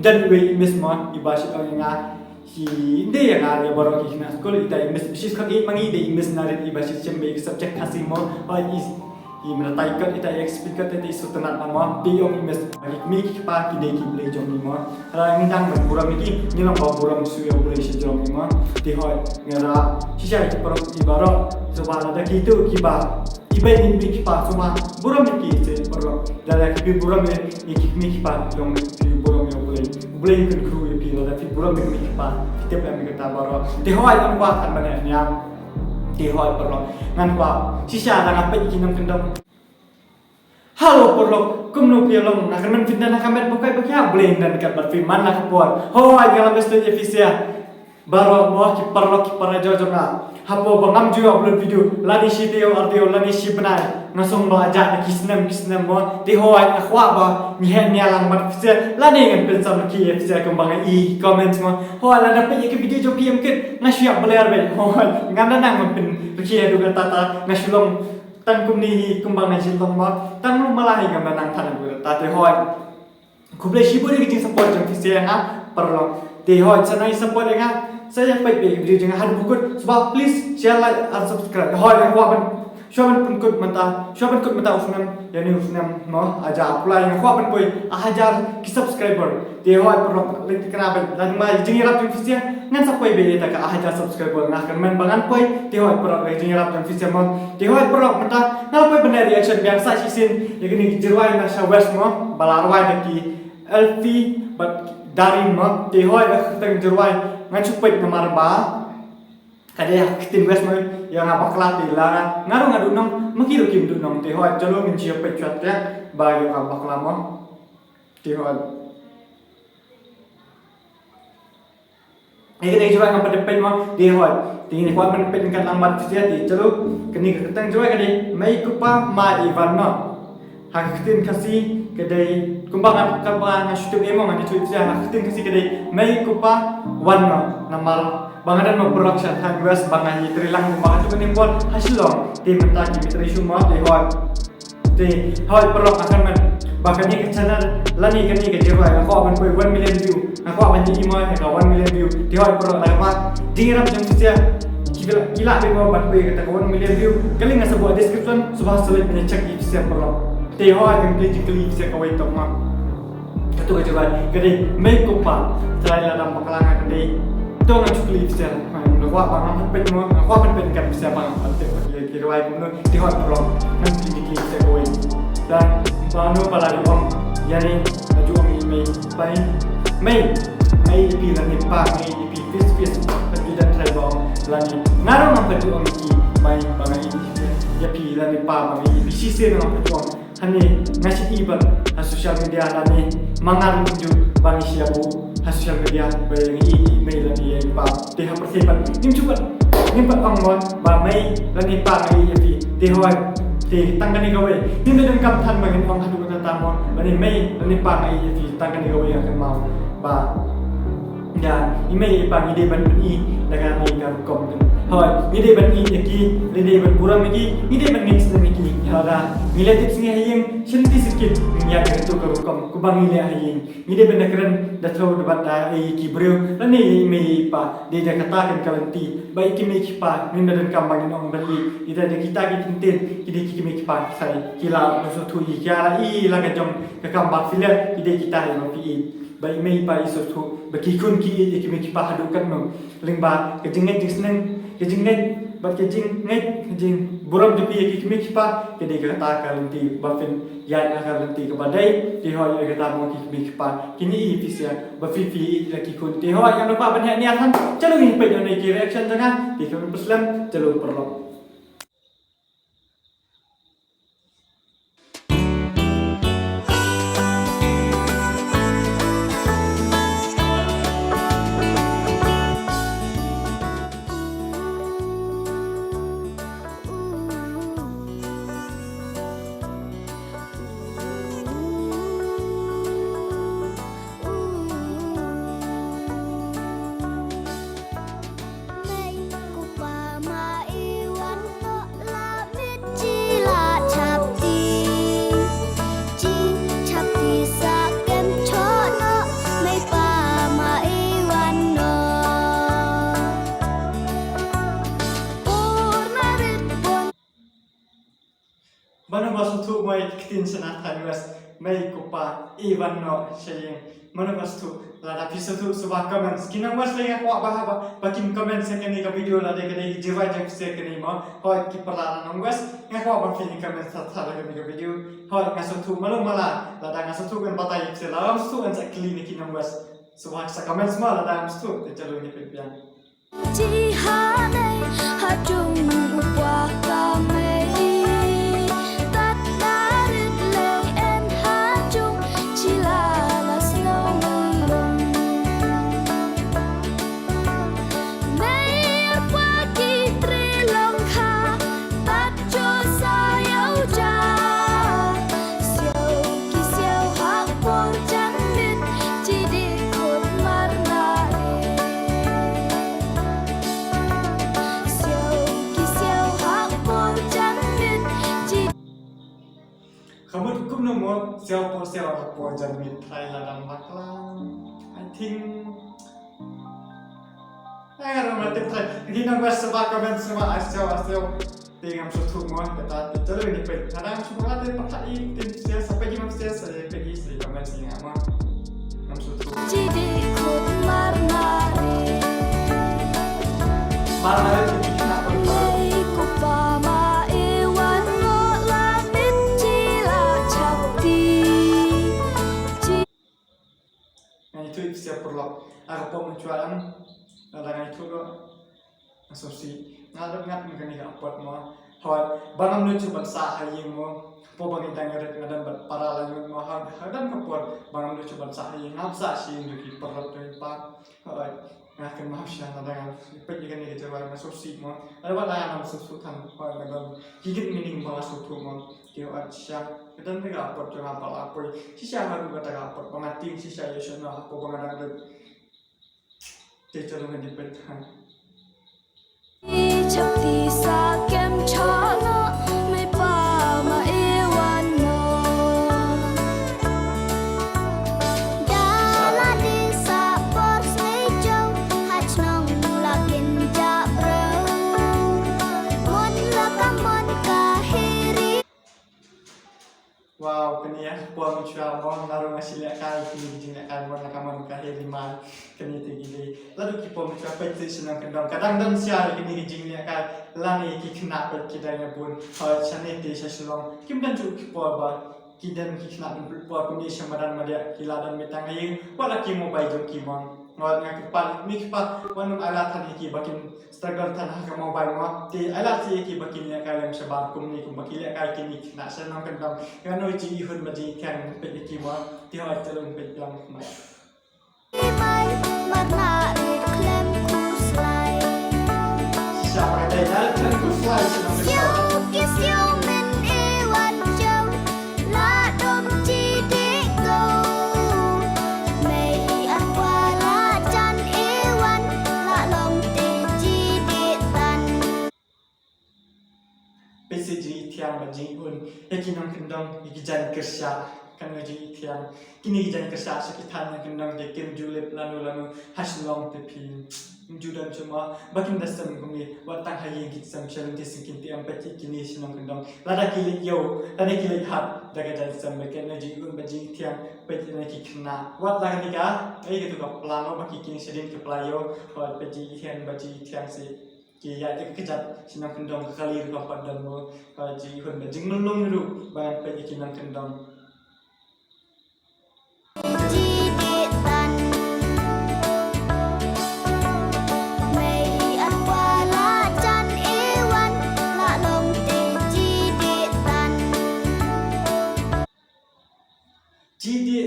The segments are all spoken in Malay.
dan we imes mo ibasit ang nga hindi nga ya borok hina school ita imes bisis kan mangi de imes na rin ibasit sembe subject kasi mo is imratai kat ita explain kat ita sutanat nama di yung imes mi pa ki de ki play jong ni mo ra ngindang man buram ki ni lang ba buram su yo play si jong ni mo di hoy ngara shisha ki borok ibaro so bala da ki tu ki ba ibai ni mi ki pa so ma buram ki se borok dala ki buram ni ki mi ki pa yung buram yo play kan kru yo pi la fi buram mi ki pa kita pernah kita baru di hoy kan wa kan bana nya di hoy perlo ngan wa sisa na apa ikin nam kendam halo perlo kumno pi long na kan man fitna na kamet pokai pokai blame dan kat bar firman na kapor hoy galam bestu efisia baru mo ki parlo jojo na hapo bangam ju upload video lani shi teo arteo lani shi banai ngasong ba ja na kisnam mo di hoy na khwa ba ni hen nya lang bar efisia lani ngan pen sam ki efisia kembang i comment mo hoy la dapat ke video jo pm ket ngasya beler be hoy ngam na nang pen ki du tata ngasulong tan kum ni kembang na jilong ma tan lu malahi ngam nang tan du tata hoy kuble shi bo ni ki support jong efisia nga perlo di hoy sanai support nga saya baik video jangan hadir bukut sebab please share like and subscribe hoy yang kuat shoban pun kut mata usnam yani usnam no aja apply yang kuat pun ajar ki subscriber de hoy pro link kenapa dan mai jingi rap fisia ngan sapai be ta ka ajar subscriber ngah kan men bangan poi de hoy pro jingi rap fisia mo de hoy pro mata ngal poi benar reaction biasa sisin ya gini jirwai na shawes mo balarwai deki elfi but dari mo de hoy teng jirwai ngan supet ngamar ba kada kitin wes mo yang apa kelati lara ngaru ngadu nong makiru kim du nong te hoy jalo min cia pe chat ya ba yo apa kelamo te hoy ini juga ngapa depen mo te hoy tingin ko man pen kan lambat sia ti jalo keni ketang juga kadi mai kupa ma ivan no hakitin kasi kadai kumbangan syuting emo ngani tweet sia hakitin kasi kadai mai kupa one namar bangadan mo production han wes bangai trilang kumbangan tu keni bol hasilong di mentaki mitri semua di hoy perlu akan men bahkan ni ke channel lani keni ke jewa aku akan koi 1 million view aku akan jadi mo ke 1 million view di hoy perlu apa dingiram jam sia gila be mo ban koi kata 1 million view kali ngas sebuah description subah sulit menyecek sia perlu te hoy kan klik sia kawai tok ma itu ke jewa kedi make up selain dalam pakalangan kedi to nga chukli sia ma wa bang pen mo wa pen kan sia bang ate ki rawai kuno ti hoy perlu nan klik sia kawai dan banu pala di om yani aju om mai pi lani pa mai pi fis tapi dan try bong lani ngaro nam padu om ki mai bangai ya pi lani pa mai pi sisi nam padu om hani ngasi iban social media lani mangan ju bang siabu social media bang email lani ya pa te ha persiapan nimpat ong mo ba mai lani pa mai ya pi te hoy thì tăng cái này rồi nhưng nên cầm thân mà cái phong hạt được ta mòn và nên mày nên pa này thì tăng cái này rồi cái màu và ya ini pa ide ban i daga ni kan kom hoy ide ban i ki ide ban buram ki ide ban ngin sen ki hada mile tips ngi haying shinti sikit nya ka tu ka kom ku bang ile haying ide ban nakran da thau da da ai ki breu la ni me pa de da kata kan kalanti bai ki me ki pa min dan kam bang ong ban i ide da kita ki tintin ki de ki me ki pa sai kila so tu i kala i la ka jom ka kam ba file ide kita ha no ki bai mei pa iso tu baki kun ki ki me ki pa hadu kan no lingba ke jingai jingneng ke jingai bat ke jing buram de pi ki me ki pa ke de ka ta ka lanti ba fin ya ka lanti ke badai ti ho ya ka ta mo ki me ki pa kini i fisia ba fi la ki kun ti ho ya no pa ban ha ni athan chalo ni pe ne ki reaction janga ti ka muslim chalo perlo Make ku pa maiwan was tu mai kitin sana thawas mai kupa Ivan no saying mana was tu lada pisotu subah comments kina was lagi aku apa bakin comments yang ni ka video lada kini jiwa jam se kini ma hoi ki perlahan nongwas ngaku apa feeling comments thara kini ka video hoi ngasotu malu mala lada ngasotu kan batai se lalam stu an sa klinik kina was subah sa comments ma lada stu te chalo ni pian chỉ hát đây hát chung qua kami tất cả rực lên em hát chung chỉ là snow mừng mấy qua kỳ tre lòng kha bắt cho sao yêu cha siêu kỳ siêu hát buồn chẳng biết chỉ đi khôn mar na kamu cukup nemu siapa apa jamin Thailand maklang I think orang mati Thai ini nama sebab komen semua asal dengan suatu semua kita terus ini pergi kadang cuma ada pakai tim saya sampai jam saya pergi saya komen sini ama nama suatu jadi ikut marnari itu kita perlu kupama iwan ngolah mencila capti yang itu siap perlu aku pun menjualan dan itu lo asumsi ngadep mungkin ni apa mau hal barang lucu bangsa haying mo po bagi tangaret ngadep para lagu mo hadam kapor barang lucu bangsa haying ngapsa si induki perlu tu pa hal ngakan mahasya nadang pergi kan ni kita asumsi mo ada bala nam susukan hal ngadep gigit meaning bala sutu mo kio atsya dan mereka apa tu apa apa sisa haru kata apa pengating sisa yesona apa pengadang Teacher dengan dipetan. Chapti sa kem chana mai pa ma ewan mo dala di sa pors nei jong hach nong lakin ja bro mon la kamon kahiri Wow, kini ya, puan mencual mau naruh ngasih lihat kali kini dijinak kan mau nakaman kahiri mal kini tinggi lalu kita mencual peti senang kendang kadang dan siar kini dijinak kan lani kikna pet kita yang pun hal sana itu sesulong kim dan juga kita ba kita kikna pun kini semadan media kila dan betang ayu wala kimo bai jo kimon ngot ngak kepal mi kepal wanum alat tadi ki bakin struggle tanah ke mobile mo ti alat si ki bakin ya kalam sebab kum ni kum bakin ya kai kini nak senang kendang kan oi ji ihun maji kan pe ki mo ti hoi telung pe lang mai mai marnari klem kuslai siapa ada ya kan ku slide senang siêu ki siêu men ewan jong la dom chi de go mei an qua la chan ewan la long te chi de tan PCG tiang maji un ekinang kendang ikijan kerja kan ngaji tiang kini ikijan kerja sekitar yang kendang de kim julep lanu haslong te pin judan cuma bakin dasam kumi watang hayi gitsam chalung tisin tiang peti kini sinong kendang lada kilik yo lada kilik hat daga jan sam bakin ngaji un maji tiang peti naki kena wat lah nika ai gitu ka plano baki kini sedin ke playo wat peti tiang baji tiang si ya kejat sinang kendang kali ru padan mo ji hun ba jing melung ru ban pa ikinang kendang chi de tan mei an qua la chan ewan la long te chi de tan ji di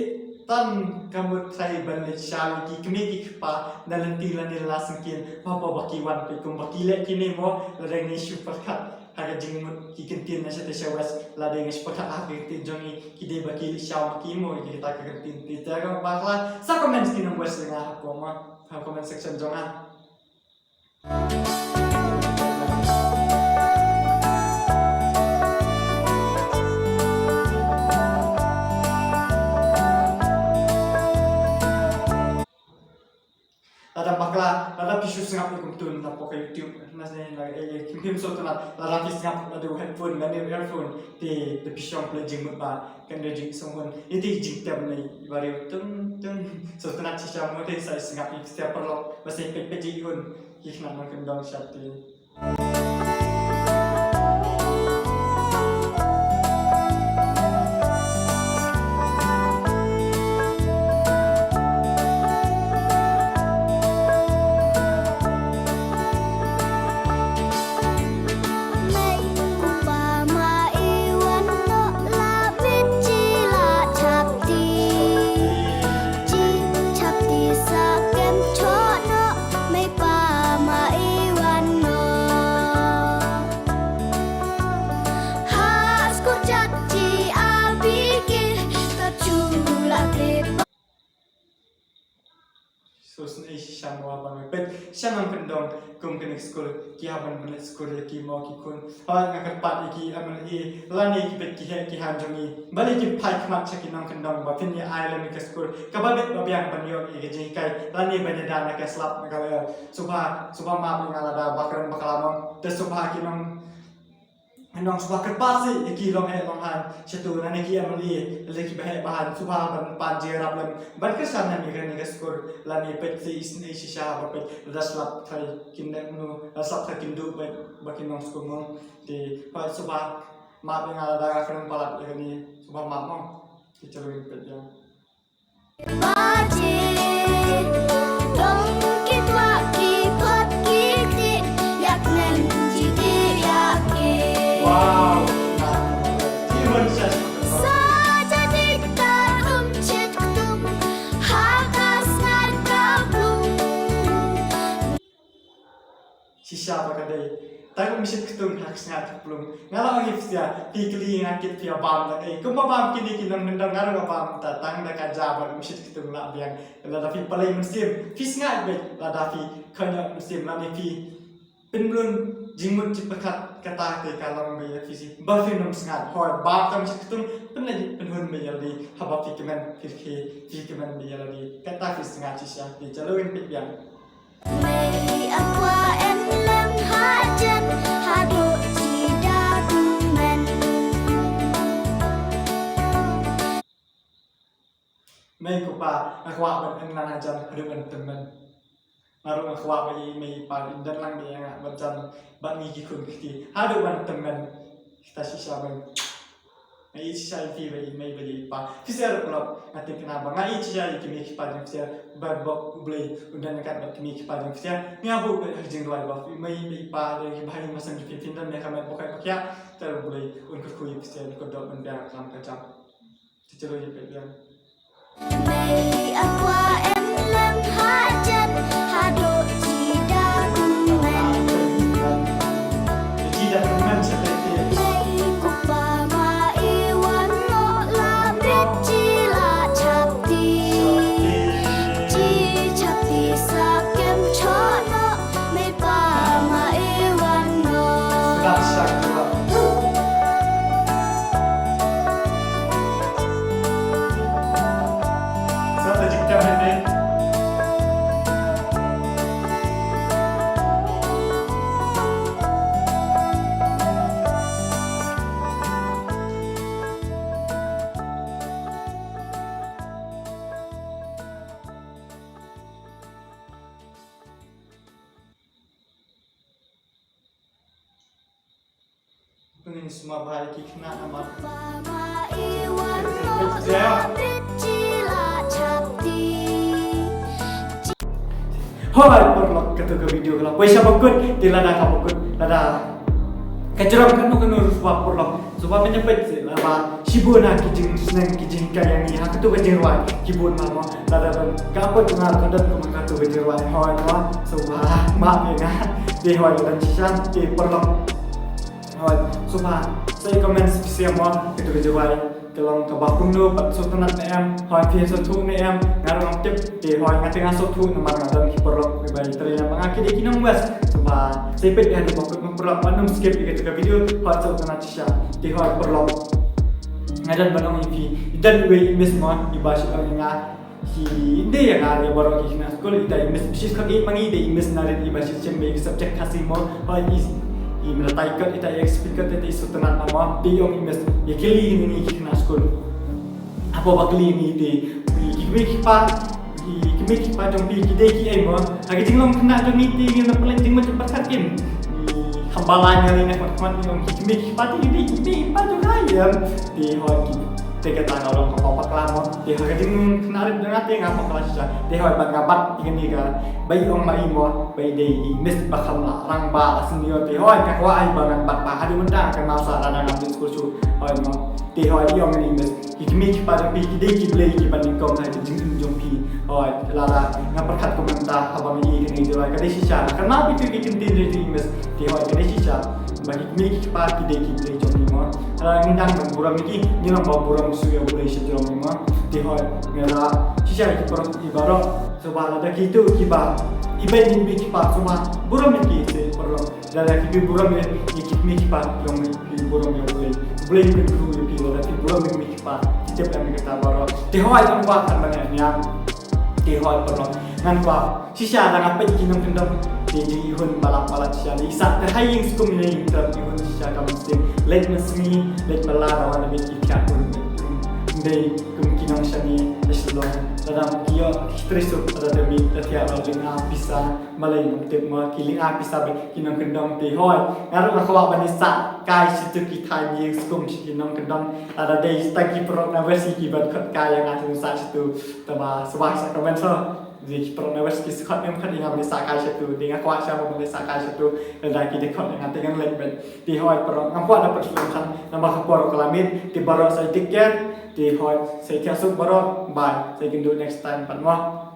tan kamu trai ban le shawi ki kemi ki kpa dalam tilan ni la sengkin papa baki wan pe kum baki le kini mo la deng ni super kat haga jing mut ki kentin na sete shawas la deng super kat ha ki jongi ki de baki shaw ki mo ki ta ka kentin ti ta ga bakla sa comments ki nang wes nga ha ko ma ha comment section jonga lada bakla lada pisu sengap ni kumtun na po kay YouTube nasne la kim so tunat lada pisu sengap lada headphone lada earphone ti pisong play mut ba kan de jing songon iti jing tem nei bari tung so tunat sisa mo te sa sengap ni setiap perlo basi pe ji un hikna man kan dong syati Susun siya mo abang pet siya nang pendong kum kenek school ki haban benet school ki mau ki kun ha ngakat ki amal lani ki pet ki han jongi bali ki pai kmat chaki nang pendong ba tin ya island ke school kababet babiang panyo ki jing kai lani baneda na ke slap ngala subha ma ngala bakran bakalamang te subha ki nong subha kerpasi ki long han chatu na ki amali leki bahan subha ban jerap lam ban kesan na mi ke school lani pet si isne shisha ba pet raslap thai kinne nu raslap thai kindu bakin nong school mong di pa subha ma ngala da kan palat ni subha ma mong ki chalo pet ya wow, even says sisa pakai tahu misit ketung hak sangat belum ngalau ngifsia pikli ngakit via bam la kumba bam kini kinam nendang ngaru bam tatang da kajabar misit ketung la biang la dafi palai musim fis ngat be la dafi kanya musim la ni fi penblun jingmut cipakat kata ke kalau bayar fisik bafin nom sangat hoi bab kami seketung penlagi penhun bayar di haba fikemen fikemen bayar di kata fis sangat sisa di jalurin pipian Mei aqua em lem hajan hadu cidagumen Mei kupa aqua ben nan hajan hadu ben temen Naruh akhwa bayi mei par indan lang dia ngak bacan bangi kikun kiti hadu ban temen kita sisa ban ai sisa fi bayi mei bayi pa fisar pelop ati kenapa ngai sisa kimi kipa fisar barbok blei undan kat bat kimi kipa fisar ngabu jing dua ba mei pa de bahai masan fi findan me kamet bokai pakya ter blei un kui fisar ko dot ban biar kam kacam cicelo je pe Mei aqua em lem hajan hadu cidagumen Cidagumen seperti Mei kupa ma iwan no labit cila chapti Ci chapti sakem chono Mei pa ma iwan no Rasak juga Satu jika ini Pengen semua bahaya kikna nama Pa ma iwan no labit cila chapti Hai perlok ketuk video kalau pesa pokut di lada kapokut lada kejeram kan nukenur suap perlok suap menyepet sih lama sibuna kijing seneng kijing kaya ni hak tu kejerwan kibun mama lada ban kapot dengar kandat kemaka tu kejerwan hoi nama subah mak ya di hoi dan sisan di perlok hoi subah saya komen spesial mau itu kejerwan kalau kabakung nu pat sotunat na em hoi phi sotu na em ngarong tip di hoi ngatinga sotu nomor ngadon kiporok pribadi terima mangaki di kinong wes coba sepet ya do bakut memperlok manum skip gitu ke video hoi sotunat sisa di hoi perlok ngadan banong ifi dan we mes mon ibas nga Hindi yang ada baru kita sekolah kita imes bisnis kau mangi de imes narik iba sistem bagi subjek kasih mo hal i meratai kat kita explain kat itu setelah nama biong imes ya kali ini kita sekolah apa bakli ini de kimi kipa jom pi kita ki mo lagi jinglong kena jom ini kita paling jing macam perkatin hambalanya ini nak macam yang kimi kipa ini kipa jom ayam di hal tega tanga orang kau pakai lama, dia harus dengan kenarik dengan dia ngapa kelas saja, dia harus ngabat ikan ni kan, bayi orang mai mo, bayi dia mes bakal orang ba senior dia harus kakwa ai bangan bat ba hari mendang kan masa ada ngambil kursu, harus mo, dia harus dia orang ni mes, ikmi pada pi dia kiblei kipan ni kau nak jeng jompi, harus lara ngapa kat komentar apa ni ikan ni dia kadai sisa, kerana itu ikan dia ni mes, dia harus kadai sisa, bagi ikmi kipan dia kiblei jompi mo. Ngindang dan buram ini nyelam bawa buram suya boleh sejauh ini mah dihoi ngera sisa ibarat ibarat sebab ada gitu kiba iba ini kiba cuma buram ini sih perlu dan kibi buram ini kibi kiba yang buram yang boleh berkru yang pilih tapi buram ini kiba setiap yang kita baru dihoi kan buat kan banyaknya dihoi perlu ngan buat sisa ada apa yang kita kendam di ihun balap sisa di saat terhayang sekum ini terhadap ihun sisa kami sih let mesmi let melara wana mit ikat pun dei kemungkinan shani eslong dalam kia stresuk ada demi tiap orang apisa malai untuk ma kiling apisa be kinang kendang te hoi ngaru ngakwa banisa kai situ kita yang skum kinang kendang ada dei stagi pro na versi kibat khat kai yang atung sa situ taba subah sa komentar jadi pernahus kisah yang kan dengan Malaysia kai satu dengan kuasa Malaysia kai satu dan lagi dekat dengan dengan lain di hoi pernah ngapu ada persoalan nama kapur kelamin di baru saya tiket di hoi saya kiasuk baru bye saya can do next time pan mo